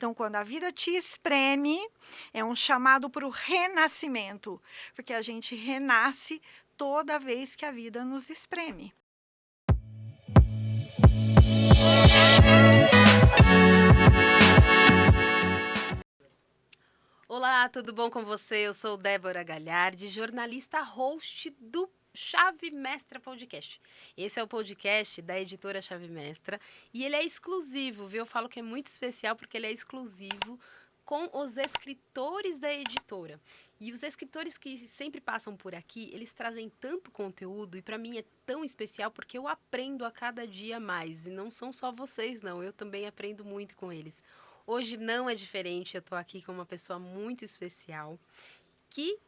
Então, quando a vida te espreme, é um chamado para o renascimento, porque a gente renasce toda vez que a vida nos espreme. Olá, tudo bom com você? Eu sou Débora Galhardi, jornalista host do Chave Mestra Podcast. Esse é o podcast da editora Chave Mestra e ele é exclusivo, viu? Eu falo que é muito especial porque ele é exclusivo com os escritores da editora. E os escritores que sempre passam por aqui, eles trazem tanto conteúdo e para mim é tão especial porque eu aprendo a cada dia mais. E não são só vocês, não. Eu também aprendo muito com eles. Hoje não é diferente, eu estou aqui com uma pessoa muito especial que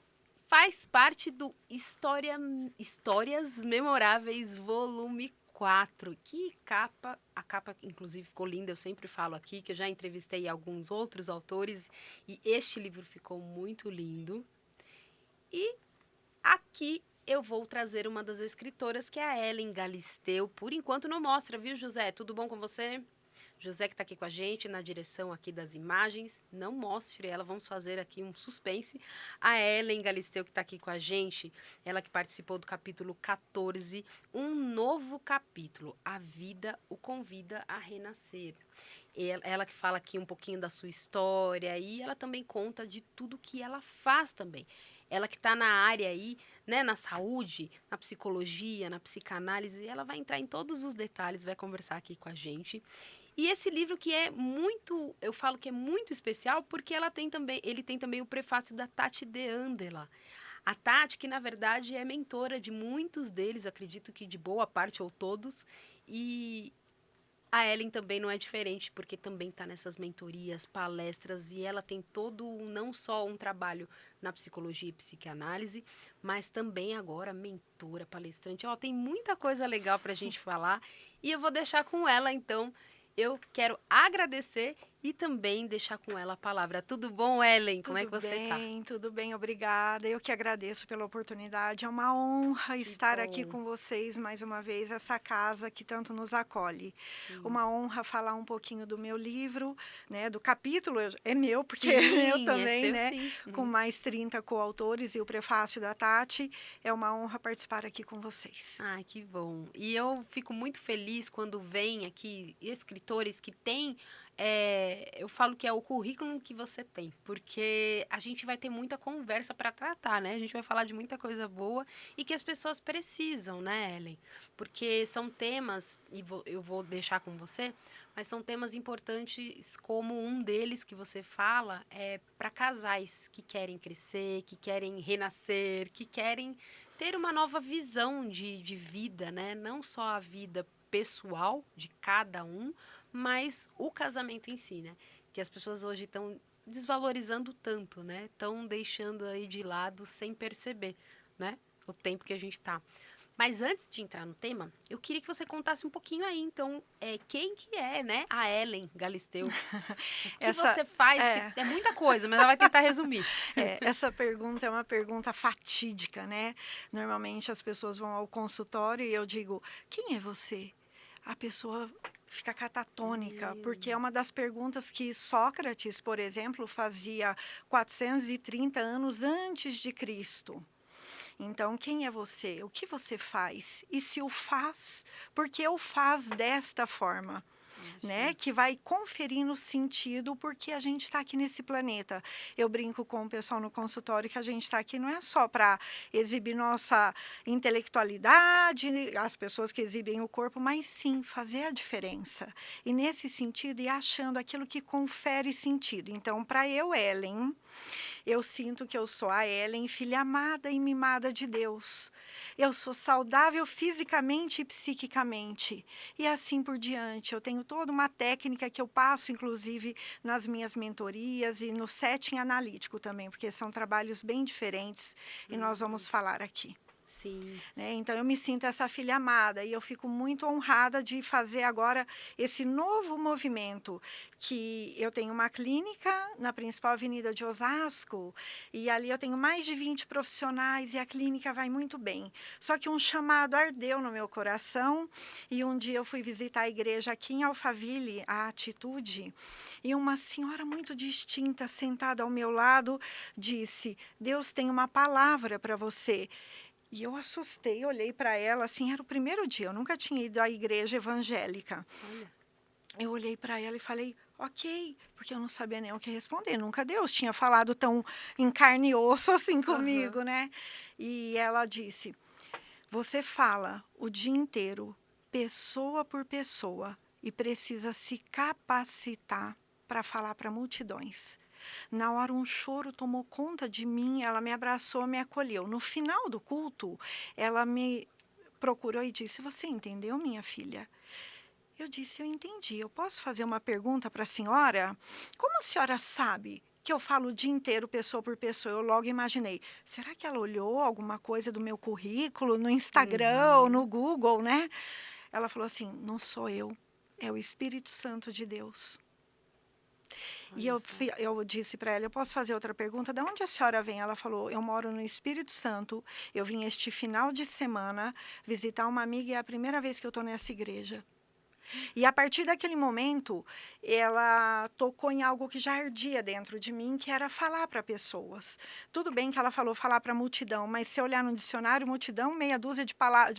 faz parte do Histórias Memoráveis Volume 4. Que capa, a capa inclusive ficou linda, eu sempre falo aqui que eu já entrevistei alguns outros autores e este livro ficou muito lindo. E aqui eu vou trazer uma das escritoras, que é a Ellen Galisteu. Por enquanto não mostra, viu, José? Tudo bom com você? José que está aqui com a gente na direção aqui das imagens, não mostre ela, vamos fazer aqui um suspense. A Ellen Galisteu que está aqui com a gente, ela que participou do capítulo 14, um novo capítulo, a vida o convida a renascer. Ela que fala aqui um pouquinho da sua história e ela também conta de tudo que ela faz também. Ela que está na área aí, né, na saúde, na psicologia, na psicanálise, ela vai entrar em todos os detalhes, vai conversar aqui com a gente. E esse livro que é muito, eu falo que é muito especial porque ele tem também o prefácio da Tati de Andela. A Tati, que na verdade é mentora de muitos deles, acredito que de boa parte ou todos, e a Ellen também não é diferente, porque também está nessas mentorias, palestras, e ela tem não só um trabalho na psicologia e psicanálise, mas também agora mentora, palestrante. Ela tem muita coisa legal para a gente falar, e eu vou deixar com ela, então. Eu quero agradecer e também deixar com ela a palavra. Tudo bom, Ellen? Como é que você tá? Tudo bem, obrigada. Eu que agradeço pela oportunidade. É uma honra Que estar aqui bom. com vocês mais uma vez, essa casa que tanto nos acolhe. Sim, Uma honra falar um pouquinho do meu livro, né, do capítulo, é meu, porque eu sim, é também, seu né, sim. com mais 30 coautores e o prefácio da Tati, é uma honra participar aqui com vocês. Ai, que bom. E eu fico muito feliz quando vem aqui escritores que têm, eu falo que é o currículo que você tem, porque a gente vai ter muita conversa para tratar, né? A gente vai falar de muita coisa boa e que as pessoas precisam, né, Ellen? Porque são temas, e eu vou deixar com você, mas são temas importantes, como um deles que você fala é para casais que querem crescer, que querem renascer, que querem ter uma nova visão de vida, né? Não só a vida pessoal de cada um, mas o casamento em si, né? Que as pessoas hoje estão desvalorizando tanto, né? Estão deixando aí de lado sem perceber, né? O tempo que a gente tá. Mas antes de entrar no tema, eu queria que você contasse um pouquinho aí, então, quem que é, né, a Ellen Galisteu? O que Essa você faz? Que é. é muita coisa, mas ela vai tentar resumir. Essa pergunta é uma pergunta fatídica, né? Normalmente as pessoas vão ao consultório e eu digo: quem é você? A pessoa fica É catatônica, porque é mesmo. uma das perguntas que Sócrates, por exemplo, fazia 430 anos antes de Cristo. Então, quem é você? O que você faz? E se o faz, por que o faz desta forma? Né, Ótimo. que vai conferindo sentido porque a gente está aqui nesse planeta. Eu brinco com o pessoal no consultório que a gente está aqui não é só para exibir nossa intelectualidade, as pessoas que exibem o corpo, mas sim fazer a diferença. E nesse sentido, ir achando aquilo que confere sentido. Então, para eu, Ellen, eu sinto que eu sou a Ellen, filha amada e mimada de Deus. Eu sou saudável fisicamente e psiquicamente. E assim por diante. Eu tenho toda uma técnica que eu passo, inclusive, nas minhas mentorias e no setting analítico também, porque são trabalhos bem diferentes e nós Uhum. vamos falar aqui. Sim. Né? Então, eu me sinto essa filha amada e eu fico muito honrada de fazer agora esse novo movimento, que eu tenho uma clínica na principal avenida de Osasco e ali eu tenho mais de 20 profissionais e a clínica vai muito bem. Só que um chamado ardeu no meu coração e um dia eu fui visitar a igreja aqui em Alphaville, a Atitude, e uma senhora muito distinta sentada ao meu lado disse: Deus tem uma palavra para você. E eu assustei, olhei para ela, assim, era o primeiro dia, eu nunca tinha ido à igreja evangélica. Olha. Eu olhei para ela e falei, ok, porque eu não sabia nem o que responder, nunca Deus tinha falado tão em carne e osso assim Aham. comigo, né? E ela disse, você fala o dia inteiro, pessoa por pessoa, e precisa se capacitar para falar para multidões. Na hora, um choro tomou conta de mim, ela me abraçou, me acolheu. No final do culto, ela me procurou e disse: Você entendeu, minha filha? Eu disse: Eu entendi. Eu posso fazer uma pergunta para a senhora? Como a senhora sabe que eu falo o dia inteiro, pessoa por pessoa? Eu logo imaginei: será que ela olhou alguma coisa do meu currículo no Instagram ou no Uhum. Google, né? Ela falou assim: Não sou eu, é o Espírito Santo de Deus. E Olha só. eu disse para ela, eu posso fazer outra pergunta? De onde a senhora vem? Ela falou, eu moro no Espírito Santo, eu vim este final de semana visitar uma amiga e é a primeira vez que eu estou nessa igreja. E a partir daquele momento, ela tocou em algo que já ardia dentro de mim, que era falar para pessoas. Tudo bem que ela falou falar para a multidão, mas se olhar no dicionário, multidão, meia dúzia de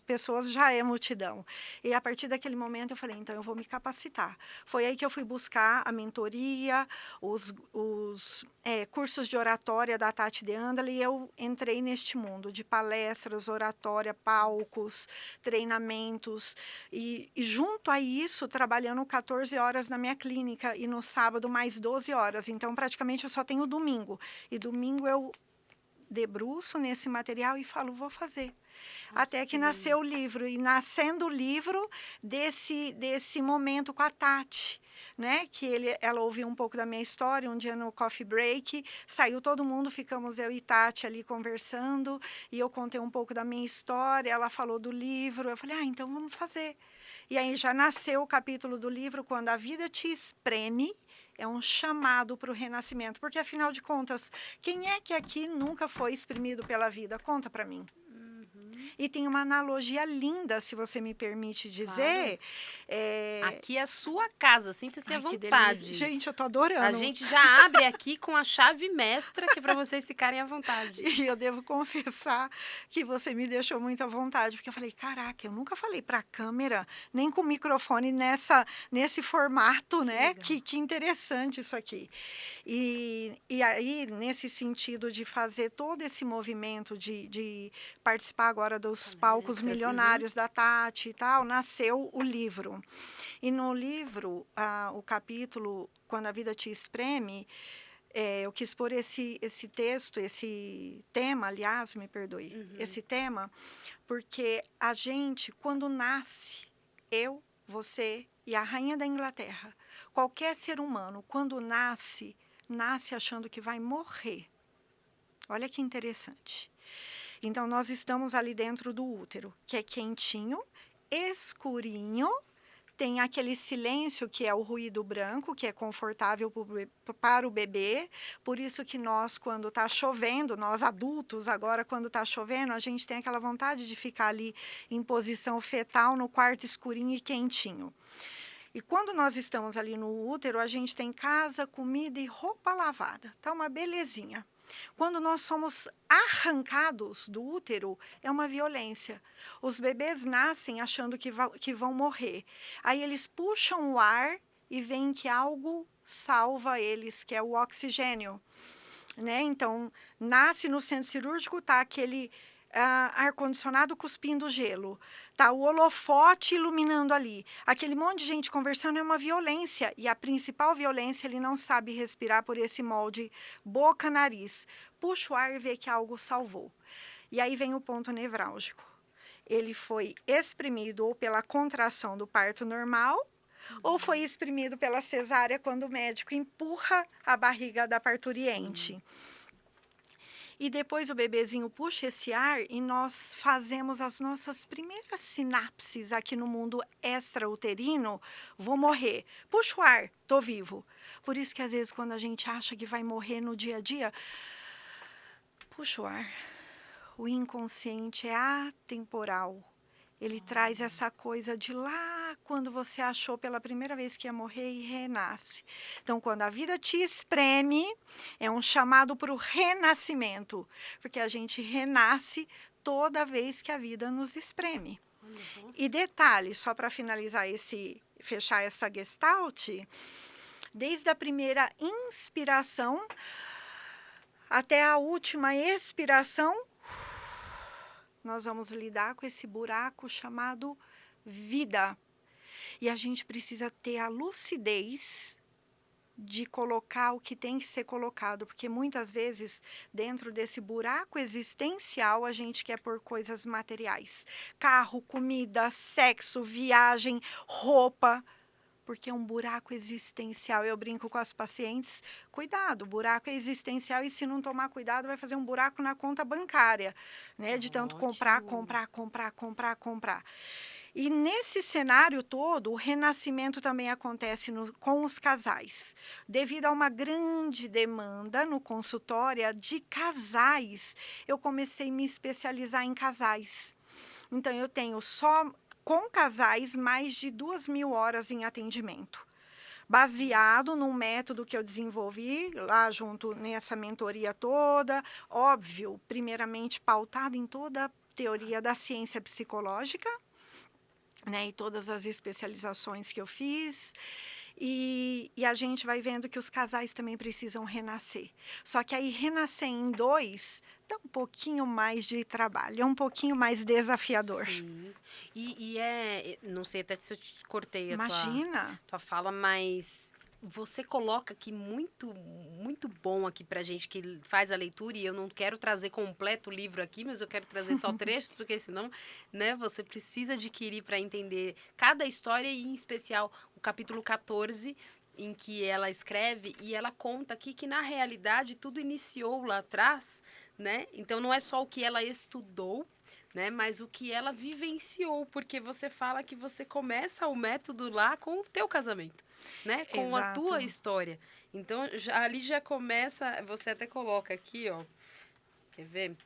pessoas já é multidão. E a partir daquele momento eu falei, então eu vou me capacitar. Foi aí que eu fui buscar a mentoria, os cursos de oratória da Tati de Andala, e eu entrei neste mundo de palestras, oratória, palcos, treinamentos, e junto a isso, trabalhando 14 horas na minha clínica e no sábado mais 12 horas. Então, praticamente, eu só tenho domingo. E domingo eu debruço nesse material e falo, vou fazer. Nossa, Até que que lindo. nasceu o livro. E nascendo o livro desse momento com a Tati, né? Que ela ouviu um pouco da minha história, um dia no coffee break, saiu todo mundo, ficamos eu e Tati ali conversando, e eu contei um pouco da minha história, ela falou do livro, eu falei, então vamos fazer. E aí já nasceu o capítulo do livro, Quando a Vida Te Espreme, é um chamado para o renascimento, porque afinal de contas, quem é que aqui nunca foi exprimido pela vida? Conta para mim. Uhum. E tem uma analogia linda, se você me permite Claro. dizer. É... Aqui é a sua casa, sinta-se à Ai, que delícia. vontade. Gente, eu tô A adorando. gente já abre aqui com a chave mestra, que é para vocês ficarem à vontade. E eu devo confessar que você me deixou muito à vontade, porque eu falei, caraca, eu nunca falei para a câmera, nem com o microfone nesse formato, Que né? legal. Que interessante isso aqui. E aí, nesse sentido de fazer todo esse movimento de participar agora dos palcos Palestras. Uhum. milionários da Tati e tal, nasceu o livro. E no livro, o capítulo Quando a Vida Te Espreme, eu quis pôr esse texto, esse tema, aliás, me perdoe, Uhum. esse tema, porque a gente, quando nasce, eu, você e a rainha da Inglaterra, qualquer ser humano, quando nasce, nasce achando que vai morrer. Olha que interessante. Então, nós estamos ali dentro do útero, que é quentinho, escurinho, tem aquele silêncio que é o ruído branco, que é confortável para o bebê. Por isso que nós, quando está chovendo, nós adultos agora, quando está chovendo, a gente tem aquela vontade de ficar ali em posição fetal no quarto escurinho e quentinho. E quando nós estamos ali no útero, a gente tem casa, comida e roupa lavada. Tá uma belezinha. Quando nós somos arrancados do útero, é uma violência. Os bebês nascem achando que vão morrer. Aí eles puxam o ar e veem que algo salva eles, que é o oxigênio. Né? Então, nasce no centro cirúrgico, tá aquele ar-condicionado cuspindo gelo, tá o holofote iluminando ali, aquele monte de gente conversando, é uma violência, e a principal violência, ele não sabe respirar por esse molde boca-nariz, puxa o ar e vê que algo salvou. E aí vem o ponto nevrálgico, ele foi exprimido ou pela contração do parto normal, ou foi exprimido pela cesárea quando o médico empurra a barriga da parturiente. Sim. E depois o bebezinho puxa esse ar e nós fazemos as nossas primeiras sinapses aqui no mundo extrauterino. Vou morrer. Puxa o ar, tô vivo. Por isso que às vezes quando a gente acha que vai morrer no dia a dia, puxa o ar. O inconsciente é atemporal. Ele traz essa coisa de lá quando você achou pela primeira vez que ia morrer e renasce. Então, quando a vida te espreme, é um chamado para o renascimento, porque a gente renasce toda vez que a vida nos espreme. Uhum. E detalhe, só para finalizar fechar essa gestalt, desde a primeira inspiração até a última expiração, nós vamos lidar com esse buraco chamado vida. E a gente precisa ter a lucidez de colocar o que tem que ser colocado, porque muitas vezes, dentro desse buraco existencial, a gente quer pôr coisas materiais. Carro, comida, sexo, viagem, roupa, porque é um buraco existencial. Eu brinco com as pacientes, cuidado, o buraco é existencial e se não tomar cuidado vai fazer um buraco na conta bancária, né? De tanto comprar. E nesse cenário todo, o renascimento também acontece com os casais. Devido a uma grande demanda no consultório de casais, eu comecei a me especializar em casais. Então, eu tenho só com casais mais de 2.000 horas em atendimento, baseado num método que eu desenvolvi lá junto nessa mentoria toda, óbvio, primeiramente pautado em toda a teoria da ciência psicológica, né, e todas as especializações que eu fiz. E a gente vai vendo que os casais também precisam renascer. Só que aí renascer em dois dá um pouquinho mais de trabalho, é um pouquinho mais desafiador. Sim. Não sei até se eu te cortei Imagina. tua fala, mas você coloca aqui muito bom aqui pra gente que faz a leitura, e eu não quero trazer completo o livro aqui, mas eu quero trazer só trechos, porque senão, né, você precisa adquirir para entender cada história, e em especial o capítulo 14, em que ela escreve e ela conta aqui que na realidade tudo iniciou lá atrás, né? Então não é só o que ela estudou, né, mas o que ela vivenciou, porque você fala que você começa o método lá com o teu casamento, né, com a tua história. Então ali já começa, você até coloca aqui, ó, quer ver?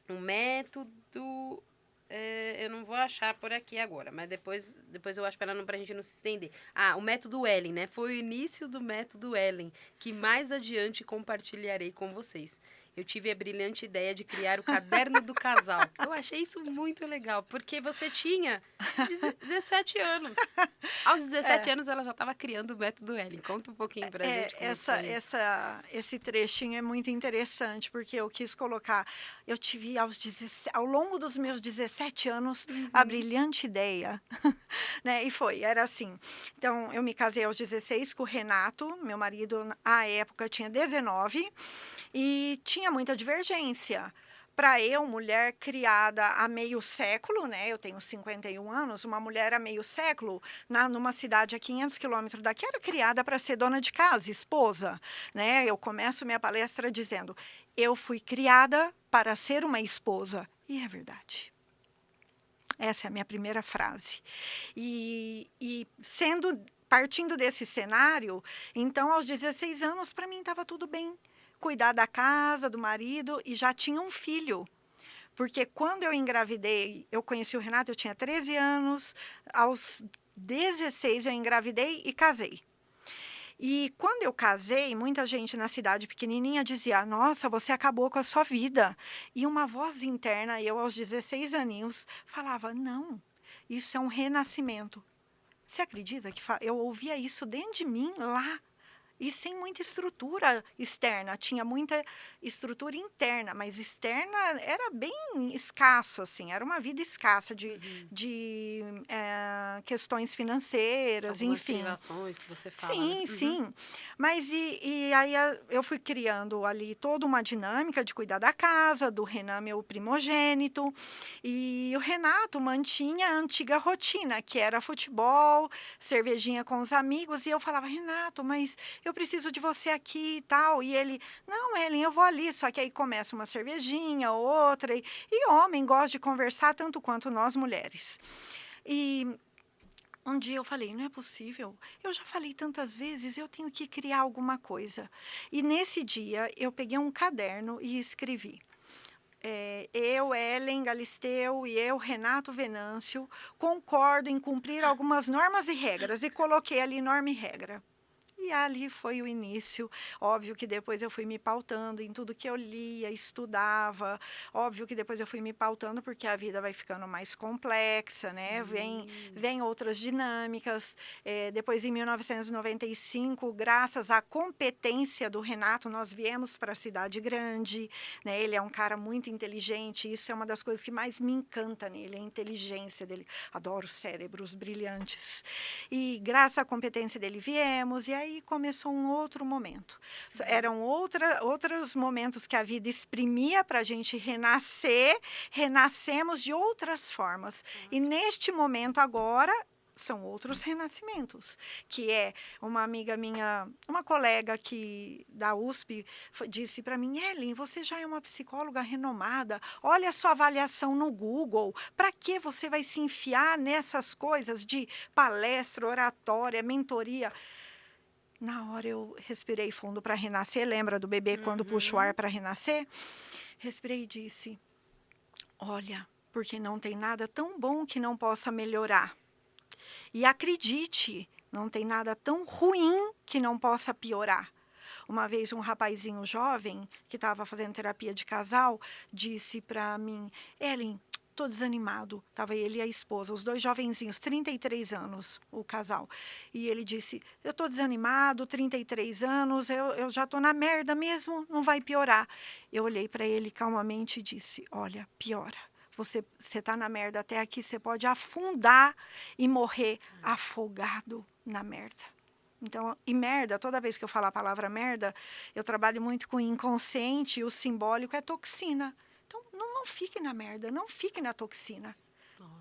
O método, eu não vou achar por aqui agora, mas depois eu acho para a gente não se estender. O método Ellen, né? Foi o início do método Ellen, que mais adiante compartilharei com vocês. Eu tive a brilhante ideia de criar o caderno do casal. Eu achei isso muito legal, porque você tinha 17 anos. Aos 17 anos ela já estava criando o método Ellen. Conta um pouquinho pra gente como esse trechinho é muito interessante, porque eu quis colocar, eu tive ao longo dos meus 17 anos a brilhante ideia, né? E era assim. Então, eu me casei aos 16 com o Renato, meu marido, à época, tinha 19, e tinha muita divergência. Para eu, mulher criada há meio século, né? Eu tenho 51 anos, uma mulher há meio século, numa cidade a 500 quilômetros daqui, era criada para ser dona de casa, esposa, né? Eu começo minha palestra dizendo, eu fui criada para ser uma esposa. E é verdade. Essa é a minha primeira frase. Partindo desse cenário, então, aos 16 anos, para mim estava tudo bem. Cuidar da casa, do marido, e já tinha um filho. Porque quando eu engravidei, eu conheci o Renato, eu tinha 13 anos, aos 16 eu engravidei e casei. E quando eu casei, muita gente na cidade pequenininha dizia, nossa, você acabou com a sua vida. E uma voz interna, eu aos 16 aninhos, falava, não, isso é um renascimento. Você acredita que eu ouvia isso dentro de mim lá? E sem muita estrutura externa, tinha muita estrutura interna, mas externa era bem escasso, assim, era uma vida escassa de questões financeiras, algumas enfim. privações que você fala, Sim, né? sim. Mas aí eu fui criando ali toda uma dinâmica de cuidar da casa, do Renan, meu primogênito, e o Renato mantinha a antiga rotina, que era futebol, cervejinha com os amigos, e eu falava, Renato, mas eu eu preciso de você aqui e tal. E ele, não, Ellen, eu vou ali. Só que aí começa uma cervejinha, outra. E homem gosta de conversar tanto quanto nós mulheres. E um dia eu falei, não é possível, eu já falei tantas vezes, eu tenho que criar alguma coisa. E nesse dia eu peguei um caderno e escrevi. Eu, Ellen Galisteu e eu, Renato Venâncio, concordo em cumprir algumas normas e regras. E coloquei ali norma e regra. E ali foi o início. Óbvio que depois eu fui me pautando em tudo que eu lia, estudava. Óbvio que depois eu fui me pautando porque a vida vai ficando mais complexa, né? Vem outras dinâmicas. Depois, em 1995, graças à competência do Renato, nós viemos para a cidade grande, né? Ele é um cara muito inteligente. Isso é uma das coisas que mais me encanta nele, a inteligência dele. Adoro cérebros brilhantes. E graças à competência dele viemos, e aí começou um outro momento. Eram outros momentos que a vida exprimia para a gente renascer, renascemos de outras formas. E neste momento agora, são outros renascimentos, que é uma amiga minha, uma colega da USP, disse para mim, Ellen, você já é uma psicóloga renomada, olha a sua avaliação no Google, para que você vai se enfiar nessas coisas de palestra, oratória, mentoria? Na hora eu respirei fundo para renascer, lembra do bebê quando puxa o ar para renascer? Respirei e disse, olha, porque não tem nada tão bom que não possa melhorar. E acredite, não tem nada tão ruim que não possa piorar. Uma vez um rapazinho jovem, que estava fazendo terapia de casal, disse para mim, Ellen, estou desanimado. Estava ele e a esposa, os dois jovenzinhos, 33 anos, o casal. E ele disse, eu estou desanimado, 33 anos, eu já estou na merda mesmo, não vai piorar. Eu olhei para ele calmamente e disse, olha, piora. Você está na merda até aqui, você pode afundar e morrer afogado na merda. Então, e merda, toda vez que eu falo a palavra merda, eu trabalho muito com o inconsciente e o simbólico é toxina. Então, não fique na merda, não fique na toxina.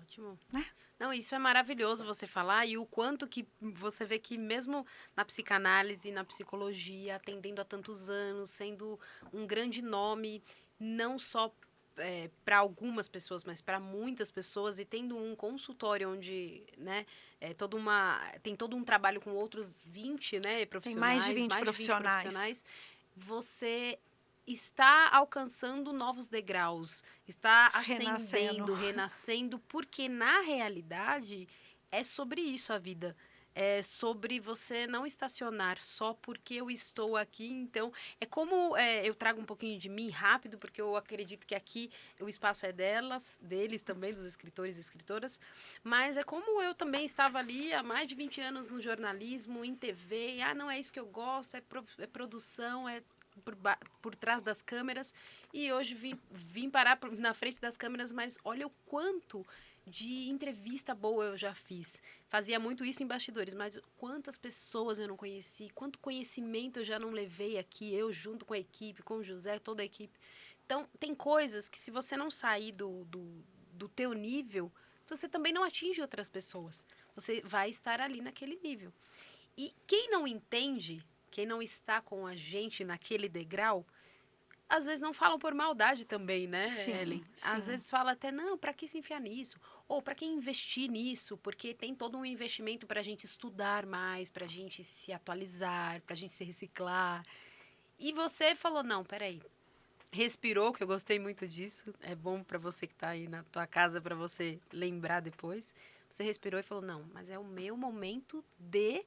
Ótimo. Né? Não, isso é maravilhoso você falar e o quanto que você vê que mesmo na psicanálise, na psicologia, atendendo há tantos anos, sendo um grande nome, não só para algumas pessoas, mas para muitas pessoas, e tendo um consultório onde, né, tem todo um trabalho com outros 20, né, profissionais, Tem mais de 20 profissionais, você está alcançando novos degraus, está ascendendo, renascendo, porque na realidade é sobre isso a vida. É sobre você não estacionar só porque eu estou aqui. Então, é como eu trago um pouquinho de mim rápido, porque eu acredito que aqui o espaço é deles também, dos escritores e escritoras, mas é como eu também estava ali há mais de 20 anos no jornalismo, em TV, não é isso que eu gosto, é produção, por trás das câmeras, e hoje vim parar na frente das câmeras, mas olha o quanto de entrevista boa eu já fiz. Fazia muito isso em bastidores, mas quantas pessoas eu não conheci, quanto conhecimento eu já não levei aqui, eu junto com a equipe, com o José, toda a equipe. Então, tem coisas que se você não sair do teu nível, você também não atinge outras pessoas. Você vai estar ali naquele nível. E quem não entende, quem não está com a gente naquele degrau, às vezes não falam por maldade também, né, sim, Ellen? Sim. Às vezes fala até, não, para que se enfiar nisso? Ou para que investir nisso? Porque tem todo um investimento para a gente estudar mais, para a gente se atualizar, para a gente se reciclar. E você falou, não, peraí. Respirou, que eu gostei muito disso. É bom para você que está aí na tua casa, para você lembrar depois. Você respirou e falou, não, mas é o meu momento de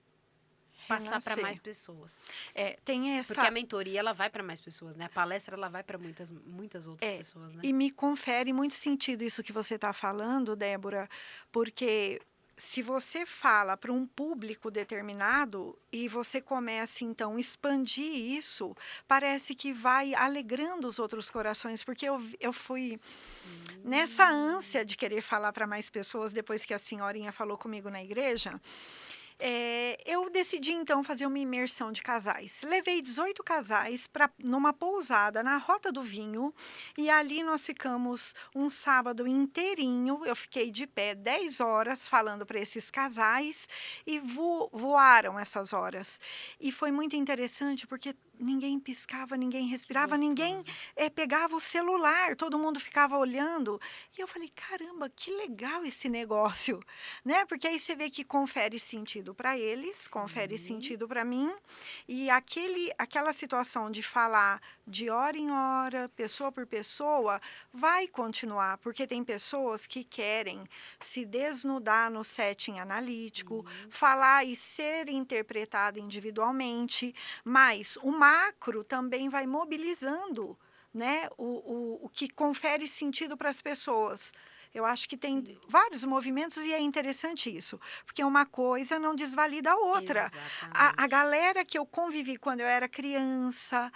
passar para mais pessoas. Tem essa... Porque a mentoria, ela vai para mais pessoas, né? A palestra, ela vai para muitas outras pessoas, né? E me confere muito sentido isso que você está falando, Débora, porque se você fala para um público determinado e você começa, então, a expandir isso, parece que vai alegrando os outros corações, porque eu fui nessa ânsia de querer falar para mais pessoas, depois que a senhorinha falou comigo na igreja, Eu decidi então fazer uma imersão de casais. Levei 18 casais para numa pousada na Rota do Vinho e ali nós ficamos um sábado inteirinho. Eu fiquei de pé 10 horas falando para esses casais e voaram essas horas. E foi muito interessante porque ninguém piscava, ninguém Que respirava, ninguém gostoso. pegava o celular, todo mundo ficava olhando. E eu falei, caramba, que legal esse negócio, né? Porque aí você vê que confere sentido para eles, confere Sim. sentido para mim, e aquela situação de falar de hora em hora, pessoa por pessoa, vai continuar, porque tem pessoas que querem se desnudar no setting analítico, Sim. falar e ser interpretada individualmente, mas o macro também vai mobilizando, né, o que confere sentido para as pessoas. Eu acho que tem Sim. vários movimentos e é interessante isso, porque uma coisa não desvalida a outra. A Exatamente. galera que eu convivi quando eu era criança,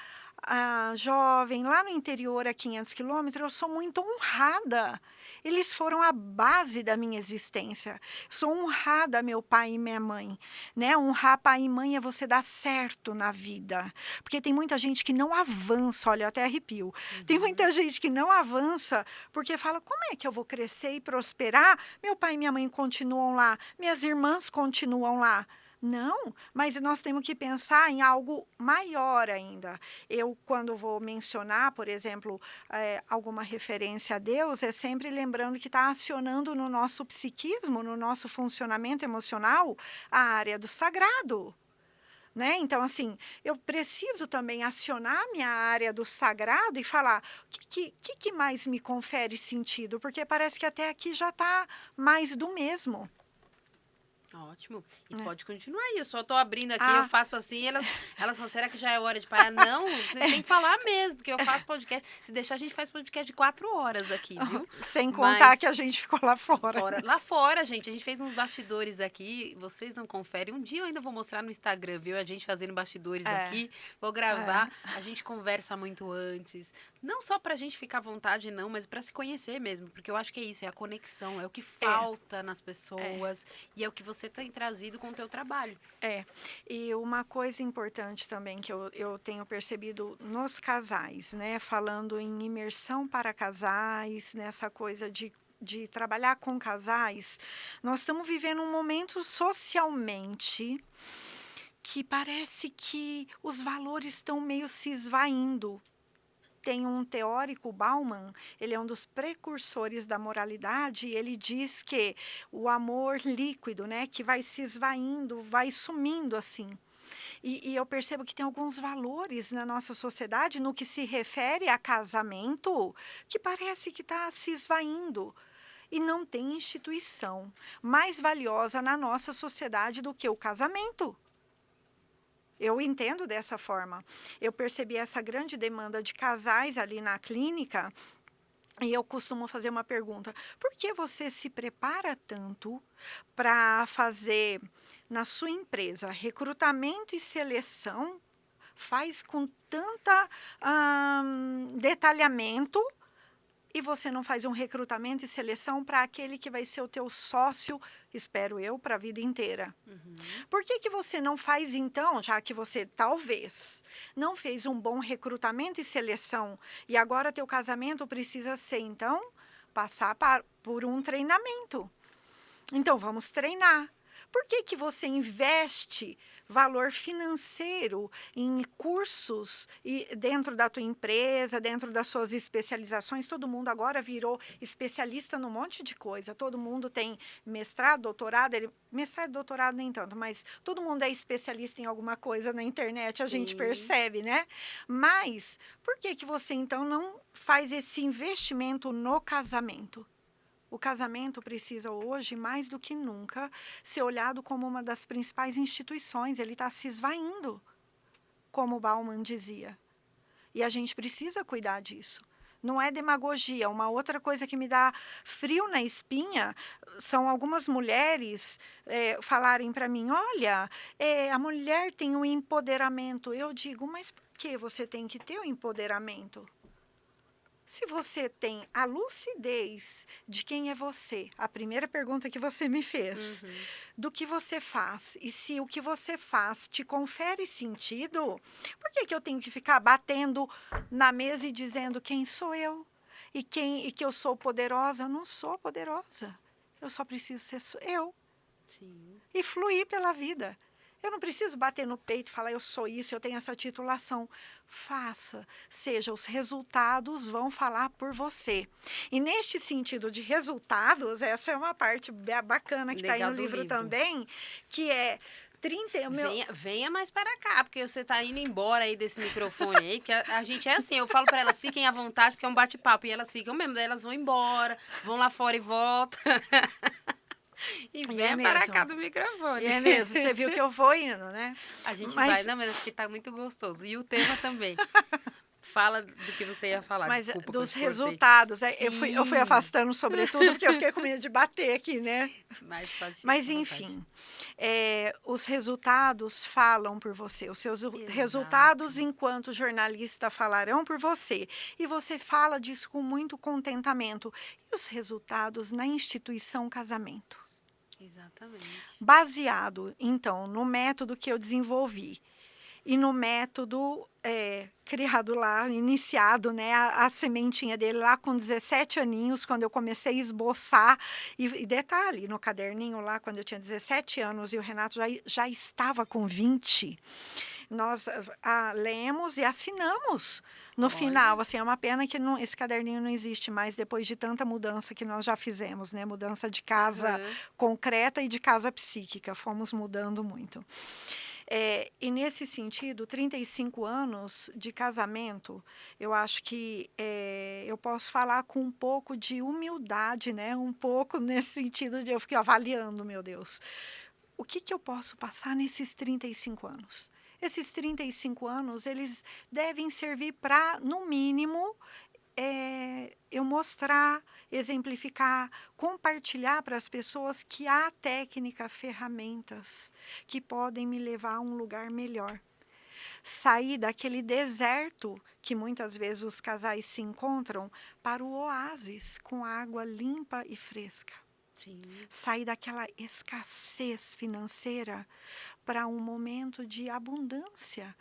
jovem, lá no interior, a 500 quilômetros, eu sou muito honrada. Eles foram a base da minha existência. Sou honrada, meu pai e minha mãe. Né? Honrar pai e mãe é você dar certo na vida. Porque tem muita gente que não avança, olha, eu até arrepio. Tem Uhum. muita gente que não avança porque fala: como é que eu vou crescer e prosperar? Meu pai e minha mãe continuam lá, minhas irmãs continuam lá. Não, mas nós temos que pensar em algo maior ainda. Eu, quando vou mencionar, por exemplo, alguma referência a Deus, é sempre lembrando que está acionando no nosso psiquismo, no nosso funcionamento emocional, a área do sagrado. Né? Então, assim, eu preciso também acionar minha área do sagrado e falar o que mais me confere sentido, porque parece que até aqui já está mais do mesmo. Ótimo. E Né? pode continuar aí. Eu só tô abrindo aqui, eu Ah, faço assim, elas falam, será que já é hora de parar? Não, vocês têm que falar mesmo, porque eu faço podcast. Se deixar, a gente faz podcast de 4 horas aqui, viu? sem contar que Mas a gente ficou lá fora. fora, lá fora, gente, a gente fez uns bastidores aqui, vocês não conferem. Um dia eu ainda vou mostrar no Instagram, viu? A gente fazendo bastidores É, aqui, vou é, gravar, a gente conversa muito antes. Não só pra gente ficar à vontade, não, mas pra se conhecer mesmo, porque eu acho que é isso, é a conexão, é o que é, falta nas é. pessoas e é o que você tem trazido com o teu trabalho. É, e uma coisa importante também que eu tenho percebido nos casais, né? Falando em imersão para casais, nessa coisa de trabalhar com casais, nós estamos vivendo um momento socialmente que parece que os valores estão meio se esvaindo. Tem um teórico, Bauman, ele é um dos precursores da moralidade, e ele diz que o amor líquido, né, que vai se esvaindo, vai sumindo assim. E eu percebo que tem alguns valores na nossa sociedade no que se refere a casamento que parece que está se esvaindo. E não tem instituição mais valiosa na nossa sociedade do que o casamento. Eu entendo dessa forma. Eu percebi essa grande demanda de casais ali na clínica e eu costumo fazer uma pergunta: por que você se prepara tanto para fazer na sua empresa recrutamento e seleção? Faz com tanta detalhamento e você não faz um recrutamento e seleção para aquele que vai ser o teu sócio, espero eu, para a vida inteira. Uhum. Por que você não faz então, já que você talvez não fez um bom recrutamento e seleção e agora teu casamento precisa ser então passar por um treinamento? Então vamos treinar. Por que você investe valor financeiro em cursos e dentro da tua empresa, dentro das suas especializações? Todo mundo agora virou especialista num monte de coisa. Todo mundo tem mestrado, doutorado, mestrado e doutorado nem tanto, mas todo mundo é especialista em alguma coisa na internet, a gente Sim. percebe, né? Mas por que você então não faz esse investimento no casamento? O casamento precisa hoje, mais do que nunca, ser olhado como uma das principais instituições. Ele está se esvaindo, como Bauman dizia. E a gente precisa cuidar disso. Não é demagogia. Uma outra coisa que me dá frio na espinha são algumas mulheres falarem para mim: olha, a mulher tem um empoderamento. Eu digo: mas por que você tem que ter o empoderamento? Se você tem a lucidez de quem é você, a primeira pergunta que você me fez, Uhum. do que você faz, e se o que você faz te confere sentido, por que que eu tenho que ficar batendo na mesa e dizendo quem sou eu? E que eu sou poderosa? Eu não sou poderosa. Eu só preciso ser eu Sim. e fluir pela vida. Eu não preciso bater no peito e falar eu sou isso, eu tenho essa titulação. Faça, seja, os resultados vão falar por você. E neste sentido de resultados, essa é uma parte bacana que está aí Legal no do livro livro. também, que é 30, Venha mais para cá, porque você tá indo embora aí desse microfone aí, que a gente é assim, eu falo para elas, fiquem à vontade, porque é um bate-papo, e elas ficam mesmo, daí elas vão embora, vão lá fora e voltam. E e é venha para cá mesmo, do e microfone. é mesmo, você viu que eu vou indo, né? A gente vai, Mas não, mas aqui tá muito gostoso. E o tema também. Fala do que você ia falar, Mas desculpa que eu dos te cortei. resultados, eu fui Sim, afastando sobretudo porque eu fiquei com medo de bater aqui, né? mas pode ficar Mas à vontade. enfim, os resultados falam por você, os seus Exato. resultados enquanto jornalista falarão por você, e você fala disso com muito contentamento. E os resultados na instituição casamento? Exatamente. Baseado, então, no método que eu desenvolvi e no método criado lá, iniciado, né, a sementinha dele lá com 17 aninhos, quando eu comecei a esboçar, e detalhe, no caderninho lá, quando eu tinha 17 anos e o Renato já estava com 20, nós lemos e assinamos no Olha, final, assim, é uma pena que esse caderninho não existe mais depois de tanta mudança que nós já fizemos, né, mudança de casa aham, concreta e de casa psíquica, fomos mudando muito. E nesse sentido, 35 anos de casamento, eu acho que eu posso falar com um pouco de humildade, né? Um pouco nesse sentido de eu ficar avaliando, meu Deus, o que que eu posso passar nesses 35 anos? Esses 35 anos, eles devem servir para, no mínimo, eu mostrar, exemplificar, compartilhar para as pessoas que há técnica, ferramentas que podem me levar a um lugar melhor. Sair daquele deserto que muitas vezes os casais se encontram para o oásis com água limpa e fresca. sim, Sair daquela escassez financeira para um momento de abundância.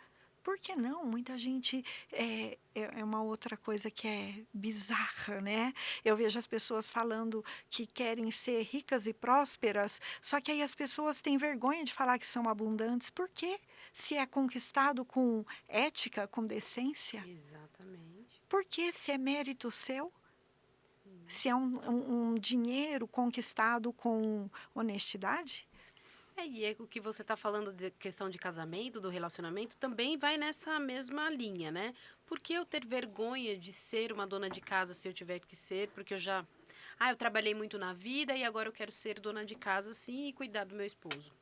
Por que não? Muita gente é uma outra coisa que é bizarra, né? Eu vejo as pessoas falando que querem ser ricas e prósperas, só que aí as pessoas têm vergonha de falar que são abundantes. Por quê? Se é conquistado com ética, com decência? exatamente. Por que se é mérito seu? Sim. Se é um dinheiro conquistado com honestidade? E é o que você está falando de questão de casamento, do relacionamento, também vai nessa mesma linha, né? Por que eu ter vergonha de ser uma dona de casa se eu tiver que ser? Porque eu já. Ah, eu trabalhei muito na vida e agora eu quero ser dona de casa sim e cuidar do meu esposo.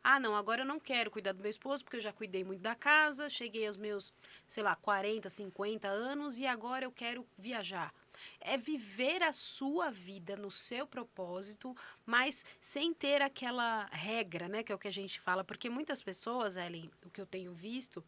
Ah, não, agora eu não quero cuidar do meu esposo porque eu já cuidei muito da casa, cheguei aos meus, sei lá, 40, 50 anos e agora eu quero viajar. É viver a sua vida no seu propósito, mas sem ter aquela regra, né, que é o que a gente fala, porque muitas pessoas, Ellen, o que eu tenho visto,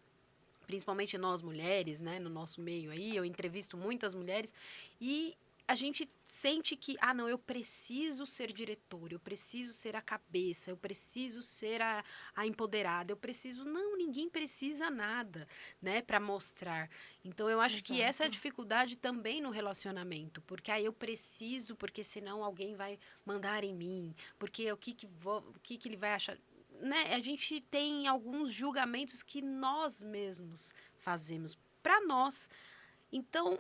principalmente nós mulheres, né, no nosso meio aí, eu entrevisto muitas mulheres e a gente sente que, ah, não, eu preciso ser diretora, eu preciso ser a cabeça, eu preciso ser a empoderada, eu preciso. Não, ninguém precisa nada, né, para mostrar. Então, eu acho que essa é a Exato. dificuldade também no relacionamento, porque aí eu preciso, porque senão alguém vai mandar em mim, porque o que que ele vai achar. Né? A gente tem alguns julgamentos que nós mesmos fazemos para nós. Então,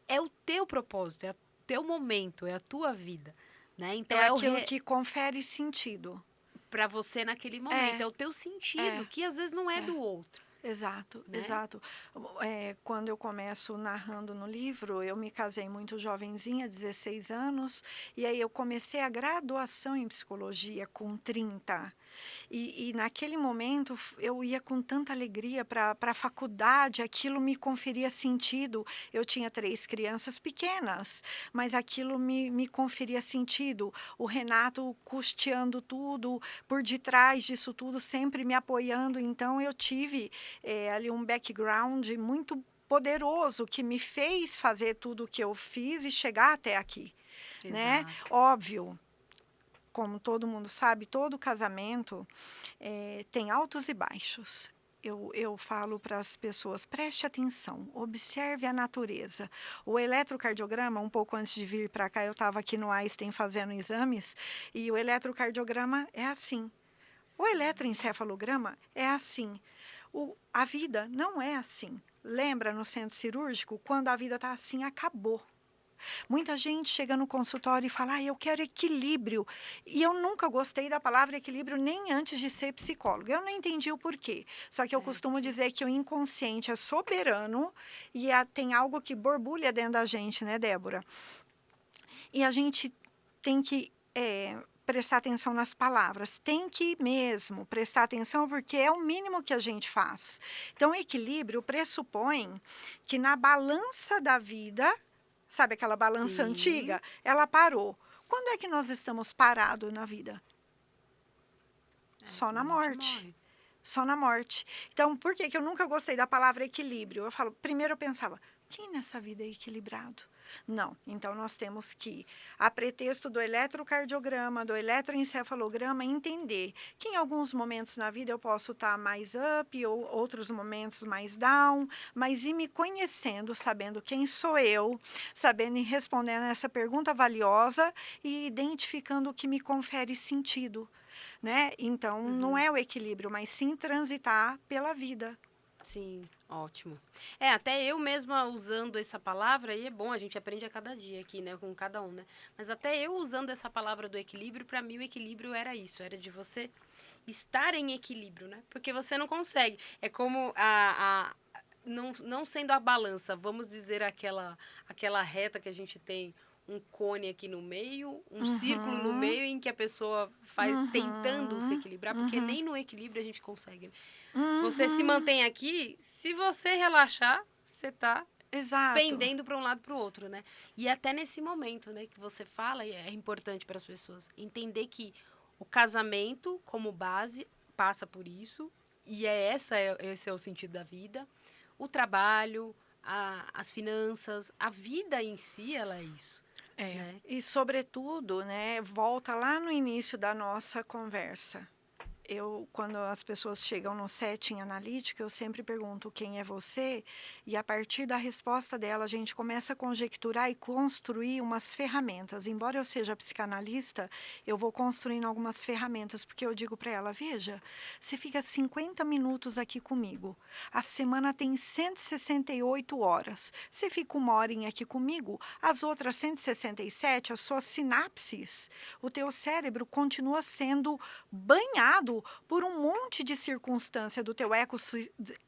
é o teu propósito, é o teu momento, é a tua vida, né? Então É aquilo que confere sentido. para você naquele momento, É, é o teu sentido, é, que às vezes não é é. do outro, Exato, né? exato. Quando eu começo narrando no livro, eu me casei muito jovenzinha, 16 anos, e aí eu comecei a graduação em psicologia com 30. E naquele momento eu ia com tanta alegria para a faculdade, aquilo me conferia sentido. Eu tinha 3 crianças pequenas, mas aquilo me conferia sentido. O Renato custeando tudo, por detrás disso tudo, sempre me apoiando. Então eu tive ali um background muito poderoso que me fez fazer tudo o que eu fiz e chegar até aqui, né? Exato. Óbvio, como todo mundo sabe, todo casamento tem altos e baixos. Eu falo para as pessoas, preste atenção, observe a natureza. O eletrocardiograma, um pouco antes de vir para cá, eu estava aqui no Einstein fazendo exames, e o eletrocardiograma é assim. O eletroencefalograma é assim. A vida não é assim. Lembra no centro cirúrgico, quando a vida está assim, acabou. Muita gente chega no consultório e fala, eu quero equilíbrio. E eu nunca gostei da palavra equilíbrio nem antes de ser psicóloga. Eu não entendi o porquê. Só que eu costumo dizer que o inconsciente é soberano e tem algo que borbulha dentro da gente, né, Débora? E a gente tem que prestar atenção nas palavras. Tem que mesmo prestar atenção porque é o mínimo que a gente faz. Então, o equilíbrio pressupõe que na balança da vida, sabe aquela balança Sim. antiga? Ela parou. Quando é que nós estamos parados na vida? Só Quando na a gente morte. morre. Só na morte. Então, por que eu nunca gostei da palavra equilíbrio? Eu falo, primeiro eu pensava, quem nessa vida é equilibrado? Não. Então, nós temos que, a pretexto do eletrocardiograma, do eletroencefalograma, entender que em alguns momentos na vida eu posso estar mais up, ou outros momentos mais down, mas ir me conhecendo, sabendo quem sou eu, sabendo e respondendo essa pergunta valiosa e identificando o que me confere sentido, né? Então, não é o equilíbrio, mas sim transitar pela vida. Sim, ótimo. Até eu mesma usando essa palavra, e é bom, a gente aprende a cada dia aqui, né, com cada um, né? Mas até eu usando essa palavra do equilíbrio, para mim o equilíbrio era isso, era de você estar em equilíbrio, né? Porque você não consegue. É como não sendo a balança, vamos dizer aquela reta que a gente tem um cone aqui no meio, um círculo no Uhum, meio em que a pessoa faz tentando se uhum, equilibrar, porque uhum, nem no equilíbrio a gente consegue, né? Você se uhum. mantém aqui, se você relaxar, você tá Exato. pendendo para um lado para o outro, né? E até nesse momento, né, que você fala, e é importante para as pessoas entender que o casamento, como base, passa por isso, e esse é o sentido da vida. O trabalho, as finanças, a vida em si, ela é isso, É. né? E, sobretudo, né, volta lá no início da nossa conversa. Quando as pessoas chegam no setting analítico, eu sempre pergunto quem é você, e a partir da resposta dela, a gente começa a conjecturar e construir umas ferramentas. Embora eu seja psicanalista, eu vou construindo algumas ferramentas, porque eu digo para ela, veja, você fica 50 minutos aqui comigo, a semana tem 168 horas, você fica 1 horinha aqui comigo, as outras 167, as suas sinapses, o teu cérebro continua sendo banhado por um monte de circunstância do teu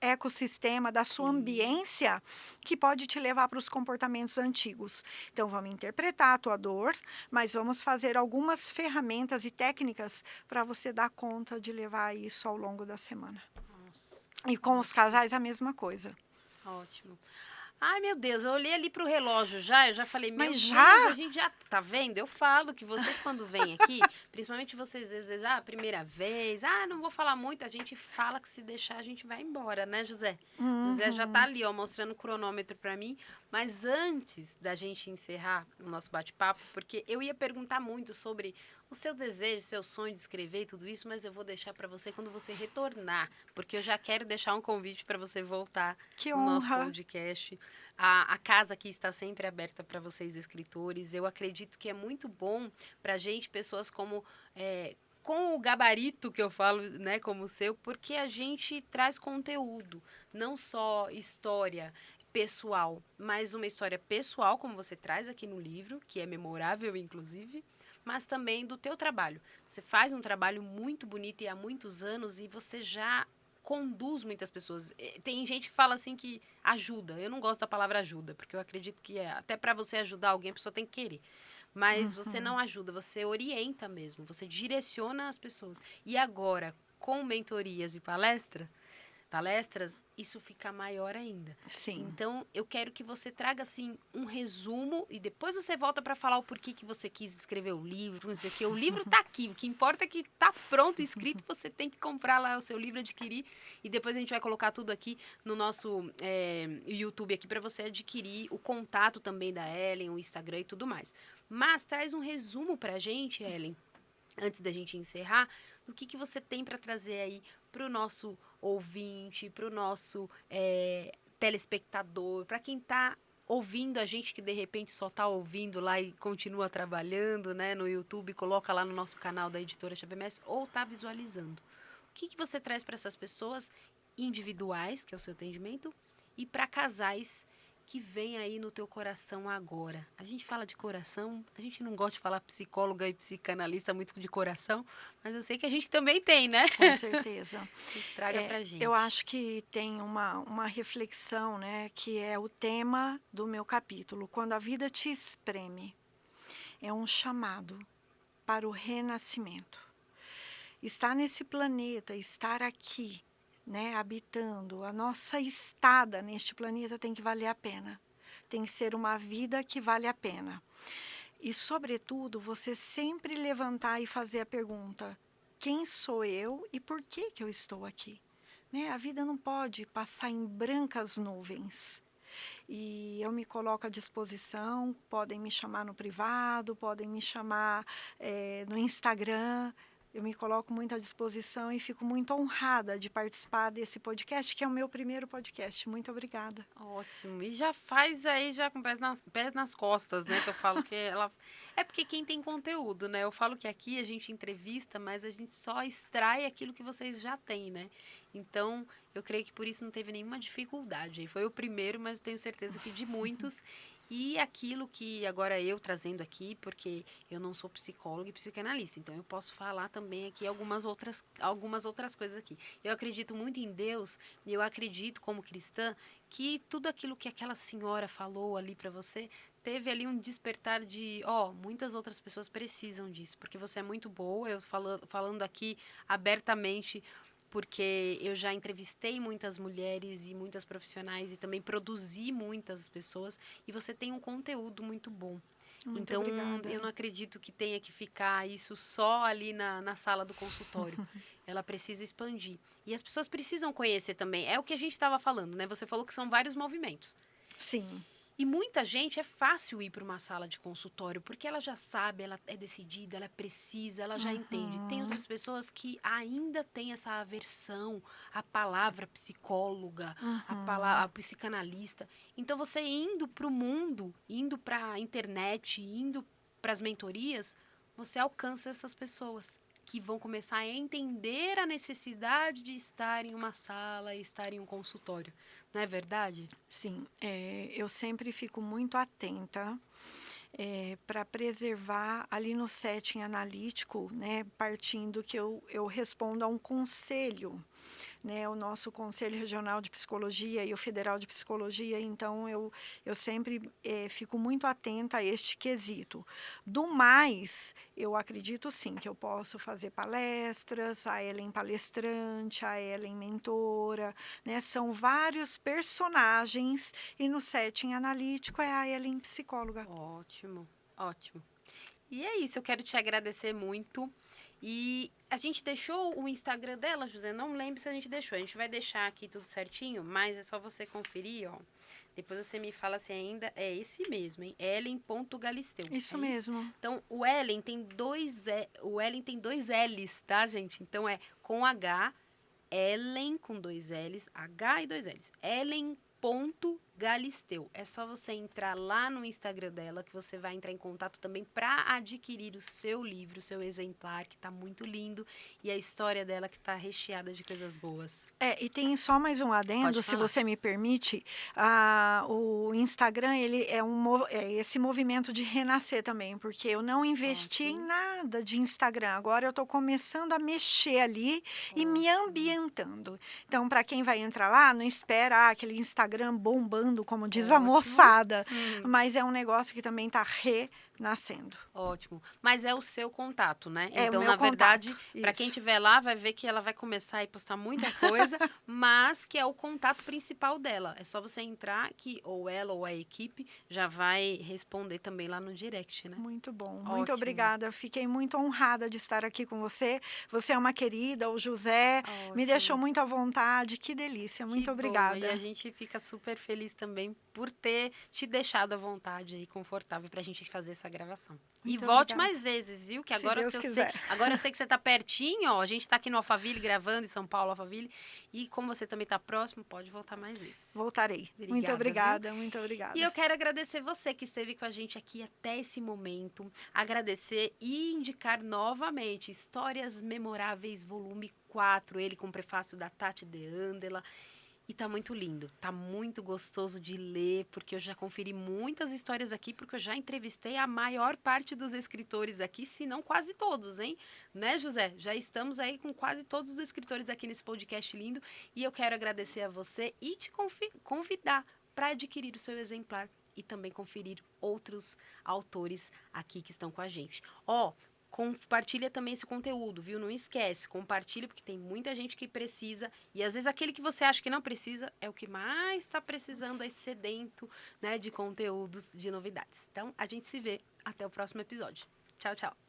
ecossistema, da sua Sim. ambiência, que pode te levar para os comportamentos antigos. Então, vamos interpretar a tua dor, mas vamos fazer algumas ferramentas e técnicas para você dar conta de levar isso ao longo da semana. Nossa, E com os ótimo, casais, a mesma coisa. ótimo. Ai, meu Deus, eu olhei ali pro relógio já, eu já falei, meu Mas Deus, a já? gente já tá vendo? Eu falo que vocês quando vêm aqui, principalmente vocês às vezes, primeira vez, não vou falar muito, a gente fala que se deixar a gente vai embora, né, José? José já tá Uhum. ali, ó, mostrando o cronômetro pra mim, mas antes da gente encerrar o nosso bate-papo, porque eu ia perguntar muito sobre o seu desejo, seu sonho de escrever e tudo isso, mas eu vou deixar pra você quando você retornar, porque eu já quero deixar um convite pra você voltar Que no nosso honra. podcast. A casa aqui está sempre aberta para vocês, escritores. Eu acredito que é muito bom para a gente, pessoas com o gabarito que eu falo, né, como o seu, porque a gente traz conteúdo, não só história pessoal, mas uma história pessoal, como você traz aqui no livro, que é memorável, inclusive, mas também do teu trabalho. Você faz um trabalho muito bonito e há muitos anos e você já conduz muitas pessoas. Tem gente que fala assim que ajuda. Eu não gosto da palavra ajuda, porque eu acredito que até para você ajudar alguém, a pessoa tem que querer. Mas você não ajuda, você orienta mesmo, você direciona as pessoas. E agora, com mentorias e palestras, isso fica maior ainda. Sim. Então, eu quero que você traga, assim, um resumo e depois você volta para falar o porquê que você quis escrever o livro, não sei o quê. O livro tá aqui, o que importa é que tá pronto, escrito, você tem que comprar lá o seu livro, adquirir e depois a gente vai colocar tudo aqui no nosso YouTube aqui para você adquirir o contato também da Ellen, o Instagram e tudo mais. Mas traz um resumo pra gente, Ellen, antes da gente encerrar, do que você tem para trazer aí para o nosso ouvinte, para o nosso telespectador, para quem está ouvindo a gente que de repente só está ouvindo lá e continua trabalhando, né, no YouTube, coloca lá no nosso canal da Editora Chave Mestre ou está visualizando. O que você traz para essas pessoas individuais, que é o seu atendimento, e para casais que vem aí no teu coração agora? A gente fala de coração, a gente não gosta de falar psicóloga e psicanalista muito de coração, mas eu sei que a gente também tem, né? Com certeza. Traga pra gente. Eu acho que tem uma reflexão, né, que é o tema do meu capítulo. Quando a vida te espreme, é um chamado para o renascimento. Estar nesse planeta, estar aqui, né, habitando, a nossa estada neste planeta tem que valer a pena. Tem que ser uma vida que vale a pena. E, sobretudo, você sempre levantar e fazer a pergunta: quem sou eu e por que eu estou aqui? Né? A vida não pode passar em brancas nuvens. E eu me coloco à disposição, podem me chamar no privado, podem me chamar no Instagram. Eu me coloco muito à disposição e fico muito honrada de participar desse podcast, que é o meu primeiro podcast. Muito obrigada. Ótimo. E já faz aí, já com pés nas costas, né? Que eu falo que ela... É porque quem tem conteúdo, né? Eu falo que aqui a gente entrevista, mas a gente só extrai aquilo que vocês já têm, né? Então, eu creio que por isso não teve nenhuma dificuldade. Foi o primeiro, mas tenho certeza que de muitos... E aquilo que agora eu trazendo aqui, porque eu não sou psicóloga e psicanalista, então eu posso falar também aqui algumas outras coisas aqui. Eu acredito muito em Deus e eu acredito como cristã que tudo aquilo que aquela senhora falou ali para você teve ali um despertar de, muitas outras pessoas precisam disso, porque você é muito boa, eu falando aqui abertamente, porque eu já entrevistei muitas mulheres e muitas profissionais e também produzi muitas pessoas e você tem um conteúdo muito bom. Muito então, obrigada. Eu não acredito que tenha que ficar isso só ali na sala do consultório. Ela precisa expandir. E as pessoas precisam conhecer também. É o que a gente estava falando, né? Você falou que são vários movimentos. Sim. E muita gente, é fácil ir para uma sala de consultório, porque ela já sabe, ela é decidida, ela é precisa, ela já entende. Tem outras pessoas que ainda têm essa aversão à palavra psicóloga, à psicanalista. Então, você indo para o mundo, indo para a internet, indo para as mentorias, você alcança essas pessoas que vão começar a entender a necessidade de estar em uma sala, estar em um consultório. Não é verdade? Sim, eu sempre fico muito atenta para preservar ali no setting analítico, né, partindo que eu respondo a um conselho, né, o nosso Conselho Regional de Psicologia e o Federal de Psicologia, então eu sempre fico muito atenta a este quesito. Do mais, eu acredito sim que eu posso fazer palestras, a Ellen palestrante, a Ellen mentora, né, são vários personagens e no setting analítico é a Ellen psicóloga. Ótimo, ótimo. E é isso, eu quero te agradecer muito. E a gente deixou o Instagram dela, José? Não lembro se a gente deixou. A gente vai deixar aqui tudo certinho, mas é só você conferir, ó. Depois você me fala se ainda é esse mesmo, hein? Ellen.galisteu. Isso mesmo. Então, o Ellen tem dois L's, tá, gente? Então, é com H, Ellen com dois L's, H e dois L's. Ellen.galisteu. É só você entrar lá no Instagram dela que você vai entrar em contato também para adquirir o seu livro, o seu exemplar, que tá muito lindo, e a história dela que tá recheada de coisas boas. E tem só mais um adendo, se você me permite. O Instagram, ele é esse movimento de renascer também, porque eu não investi em nada de Instagram. Agora eu estou começando a mexer ali e me ambientando. Então, para quem vai entrar lá, não espera aquele Instagram bombando, como diz a moçada, mas é um negócio que também está nascendo. Ótimo. Mas é o seu contato, né? É o Então, meu na verdade, contato, para quem isso. estiver lá, vai ver que ela vai começar a postar muita coisa, mas que é o contato principal dela. É só você entrar que ou ela ou a equipe já vai responder também lá no direct, né? Muito bom, muito Ótimo, obrigada. Fiquei muito honrada de estar aqui com você. Você é uma querida, o José me deixou ótimo. muito à vontade. Que delícia, Que muito bom. E a obrigada. gente fica super feliz também por ter te deixado à vontade e confortável para a gente fazer essa gravação. E Muito volte obrigada. mais vezes, viu? Que Se agora Deus que eu sei, quiser. agora eu sei que você está pertinho, ó. A gente está aqui no Alphaville gravando em São Paulo, Alphaville. E como você também está próximo, pode voltar mais vezes. Voltarei. Muito Obrigada, viu? obrigada, muito E obrigada. eu quero agradecer você que esteve com a gente aqui até esse momento. Agradecer e indicar novamente Histórias Memoráveis, volume 4, ele com prefácio da Tati De Andela. E tá muito lindo, tá muito gostoso de ler, porque eu já conferi muitas histórias aqui, porque eu já entrevistei a maior parte dos escritores aqui, se não quase todos, hein? Né, José? Já estamos aí com quase todos os escritores aqui nesse podcast lindo, e eu quero agradecer a você e te convidar para adquirir o seu exemplar e também conferir outros autores aqui que estão com a gente. Ó, compartilha também esse conteúdo, viu? Não esquece, compartilha porque tem muita gente que precisa e às vezes aquele que você acha que não precisa é o que mais está precisando, é sedento, né, de conteúdos, de novidades. Então, a gente se vê até o próximo episódio. Tchau, tchau.